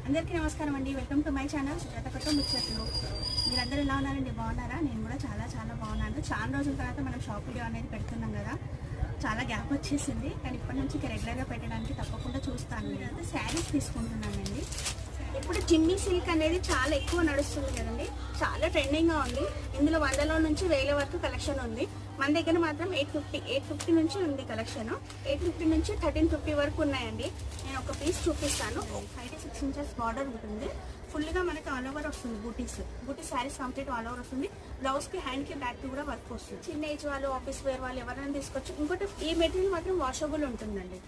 అందరికీ నమస్కారం అండి. Welcome to my channel Sujatha కొత్త ముచ్చట్లు. మీరందరూ ఎలా ఉన్నారండి? బాగున్నారా? నేను కూడా చాలా బాగున్నాను. చాలా రోజుల తర్వాత మనం షాప్ వీడియో అనేది పెడుతున్నాం కదా, చాలా గ్యాప్ వచ్చేసింది. కానీ ఇప్పటి నుంచి రెగ్యులర్గా పెట్టడానికి తప్పకుండా చూస్తాను. నేనైతే శారీస్ తీసుకుంటున్నానండి. ఇప్పుడు జిమ్మి సిల్క్ అనేది చాలా ఎక్కువ నడుస్తుంది కదండి, చాలా ట్రెండింగ్గా ఉంది. ఇందులో 100లో నుంచి 1000 వరకు కలెక్షన్ ఉంది. మన దగ్గర మాత్రం 850 నుంచి ఉంది కలెక్షన్. 850 నుంచి 1350 వరకు ఉన్నాయండి. నేను ఒక పీస్ చూపిస్తాను. 56 ఇంచెస్ బార్డర్ ఉంటుంది. ఫుల్గా మనకి ఆల్ ఓవర్ వస్తుంది. బూటీ శారీస్ కంప్లీట్ ఆల్ ఓవర్ వస్తుంది. బ్లౌజ్కి, హ్యాండ్కి, బ్యాక్కి కూడా వర్క్ వస్తుంది. చిన్న ఏజ్ వాళ్ళు, ఆఫీస్ వేర్ వాళ్ళు ఎవరైనా తీసుకోవచ్చు. ఇంకోటి ఈ మెటీరియల్ మాత్రం వాషబుల్ ఉంటుందండి.